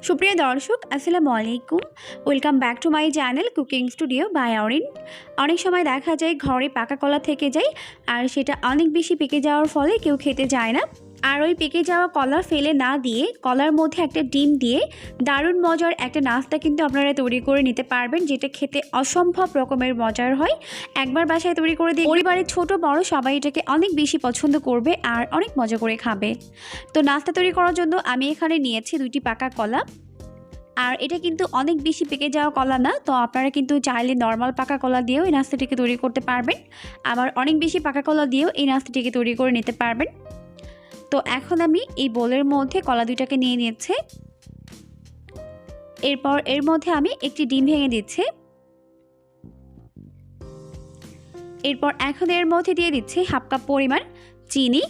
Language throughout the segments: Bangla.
সুপ্রিয় দর্শক আসসালামু আলাইকুম, welcome back to my channel cooking studio by Arin. অনেক সময় দেখা যায় ঘরে পাকা কলা থেকে যায় আর সেটা অনেক বেশি পেকে যাওয়ার ফলে কেউ খেতে চায় না। আর ওই পেকে যাওয়া কলা ফেলে না দিয়ে কলার মধ্যে একটা ডিম দিয়ে দারুণ মজার একটা নাস্তা কিন্তু আপনারা তৈরি করে নিতে পারবেন, যেটা খেতে অসম্ভব রকমের মজার হয়। একবার বাসায় তৈরি করে দিয়ে পরিবারের ছোট বড় সবাই এটাকে অনেক বেশি পছন্দ করবে আর অনেক মজা করে খাবে। তো নাস্তা তৈরি করার জন্য আমি এখানে নিয়েছি 2টি পাকা কলা। আর এটা কিন্তু অনেক বেশি পেকে যাওয়া কলা না, তো আপনারা কিন্তু চাইলে নর্মাল পাকা কলা দিয়েও এই নাস্তাটিকে তৈরি করতে পারবেন, আবার অনেক বেশি পাকা কলা দিয়েও এই নাস্তাটিকে তৈরি করে নিতে পারবেন। তো এখন আমি এই বোলের মধ্যে কলা দুইটাকে নিয়ে নিয়েছি। এরপর এর মধ্যে আমি একটি ডিম ভেঙে দিচ্ছি। এরপর এখন এর মধ্যে দিয়ে দিচ্ছি হাফ কাপ পরিমাণ চিনি।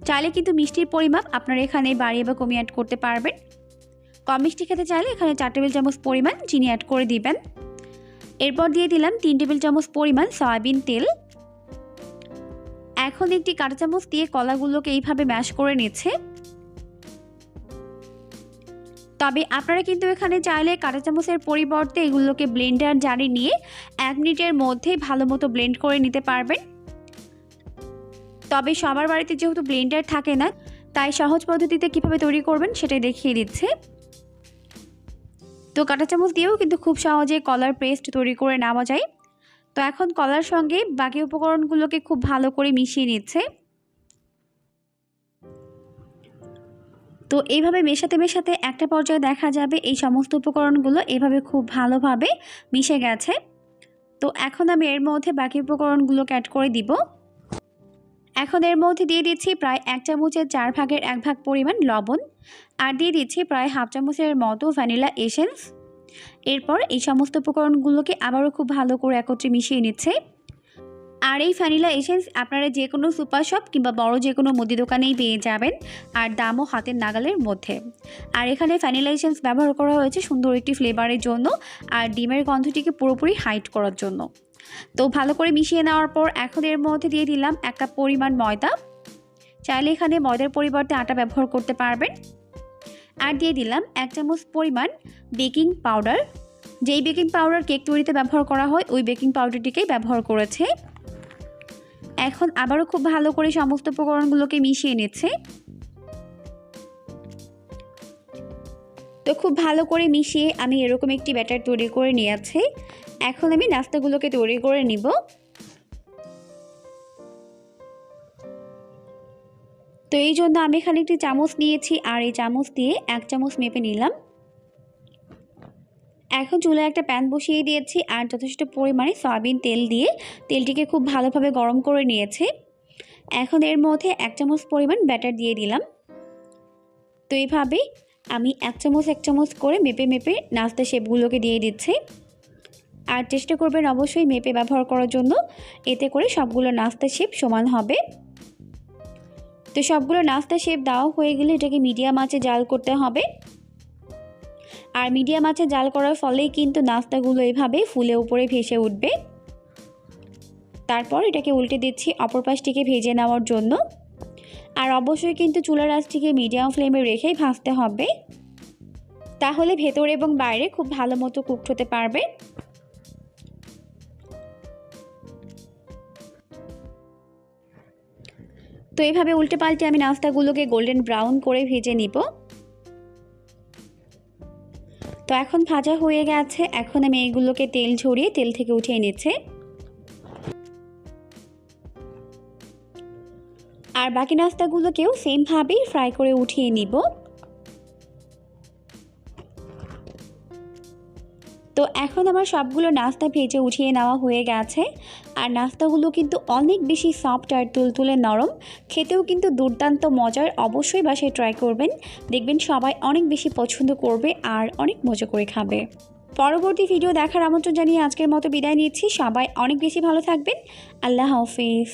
চাইলে কিন্তু মিষ্টির পরিমাপ আপনারা এখানে বাড়িয়ে বা কমিয়ে অ্যাড করতে পারবেন। কম মিষ্টি খেতে চাইলে এখানে 4 টেবিল চামচ পরিমাণ চিনি অ্যাড করে দিবেন। এরপর দিয়ে দিলাম 3 টেবিল চামচ পরিমাণ সয়াবিন তেল। এখন একটি কাঁটা চামচ দিয়ে কলাগুলোকে এইভাবে ম্যাশ করে নিচ্ছে। তবে আপনারা কিন্তু এখানে চাইলে কাঁটা চামচের পরিবর্তে এগুলোকে ব্লেন্ডার জারে নিয়ে 1 মিনিটের মধ্যেই ভালো মতো ব্লেন্ড করে নিতে পারবেন। তবে সবার বাড়িতে যেহেতু ব্লেন্ডার থাকে না, তাই সহজ পদ্ধতিতে কিভাবে তৈরি করবেন সেটাই দেখিয়ে দিচ্ছে। তো কাঁটা চামচ দিয়েও কিন্তু খুব সহজে কলার পেস্ট তৈরি করে নেওয়া যায়। তো এখন কলার সঙ্গে বাকি উপকরণগুলোকে খুব ভালো করে মিশিয়ে নিচ্ছে। তো এইভাবে মেশাতে মেশাতে একটা পর্যায়ে দেখা যাবে এই সমস্ত উপকরণগুলো এইভাবে খুব ভালোভাবে মিশে গেছে। তো এখন আমি এর মধ্যে বাকি উপকরণগুলোকে অ্যাড করে দিব। এখন এর মধ্যে দিয়ে দিচ্ছি প্রায় 1 চামচের 4 ভাগের 1 ভাগ পরিমাণ লবণ, আর দিয়ে দিচ্ছি প্রায় হাফ চামচের মতো ভ্যানিলা এসেন্স। এরপর এই সমস্ত উপকরণগুলোকে আবারও খুব ভালো করে একত্রে মিশিয়ে নিচ্ছে। আর এই ভ্যানিলা এসেন্স আপনারা যে কোনো সুপার শপ কিংবা বড় যে কোনো মুদি দোকানেই পেয়ে যাবেন, আর দামও হাতের নাগালের মধ্যে। আর এখানে ভ্যানিলা এসেন্স ব্যবহার করা হয়েছে সুন্দর একটি ফ্লেভারের জন্য আর ডিমের গন্ধটিকে পুরোপুরি হাইড করার জন্য। তো ভালো করে মিশিয়ে নেওয়ার পর এখন এর মধ্যে দিয়ে দিলাম 1 কাপ পরিমাণ ময়দা। চাইলে এখানে ময়দার পরিবর্তে আটা ব্যবহার করতে পারবেন। আর দিয়ে দিলাম 1 চামচ পরিমাণ বেকিং পাউডার। যেই বেকিং পাউডার কেক তৈরিতে ব্যবহার করা হয় ওই বেকিং পাউডারটিকেই ব্যবহার করেছে। এখন আবারও খুব ভালো করে সমস্ত উপকরণগুলোকে মিশিয়ে নিচ্ছে। তো খুব ভালো করে মিশিয়ে আমি এরকম একটি ব্যাটার তৈরি করে নিয়েছি। এখন আমি নাস্তাগুলোকে তৈরি করে নিব। তো এই জন্য আমি এখানে একটি চামচ নিয়েছি আর এই চামচ দিয়ে 1 চামচ মেপে নিলাম। এখন চুলায় একটা প্যান বসিয়ে দিয়েছি আর যথেষ্ট পরিমাণে সয়াবিন তেল দিয়ে তেলটিকে খুব ভালোভাবে গরম করে নিয়েছি। এখন এর মধ্যে 1 চামচ পরিমাণ ব্যাটার দিয়ে দিলাম। তো এইভাবে আমি 1 চামচ করে মেপে মেপে নাস্তা শেপগুলোকে দিয়ে দিচ্ছি। আর চেষ্টা করবেন অবশ্যই মেপে ব্যবহার করার জন্য, এতে করে সবগুলো নাস্তা শেপ সমান হবে। তো সবগুলো নাস্তা শেপ দেওয়া হয়ে গেলে এটাকে মিডিয়াম আঁচে জাল করতে হবে। আর মিডিয়াম আঁচে জাল করার ফলেই কিন্তু নাস্তাগুলো এভাবে ফুলে উপরে ভেসে উঠবে। তারপর এটাকে উল্টে দিচ্ছি অপর পাশটিকে ভেজে নেওয়ার জন্য। আর অবশ্যই কিন্তু চুলার আঁচটিকে মিডিয়াম ফ্লেমে রেখেই ভাজতে হবে, তাহলে ভেতর এবং বাইরে খুব ভালো মতো কুকড হতে পারবে। তো এইভাবে উল্টে পাল্টে আমি নাস্তাগুলোকে গোল্ডেন ব্রাউন করে ভেজে নিব। তো এখন ভাজা হয়ে গেছে। এখন আমি এইগুলোকে তেল ঝরিয়ে তেল থেকে উঠিয়ে নিচ্ছি। আর বাকি নাস্তাগুলোকেও সেমভাবেই ফ্রাই করে উঠিয়ে নিব। তো এখন আমার সবগুলো নাস্তা ভেজে উঠিয়ে নেওয়া হয়ে গেছে। আর নাস্তাগুলো কিন্তু অনেক বেশি সফট আর তুলতুলে নরম, খেতেও কিন্তু দুর্দান্ত মজার। অবশ্যই বাসায় ট্রাই করবেন, দেখবেন সবাই অনেক বেশি পছন্দ করবে আর অনেক মজা করে খাবে। পরবর্তী ভিডিও দেখার আমন্ত্রণ জানিয়ে আজকের মতো বিদায় নিচ্ছি। সবাই অনেক বেশি ভালো থাকবেন। আল্লাহ হাফেজ।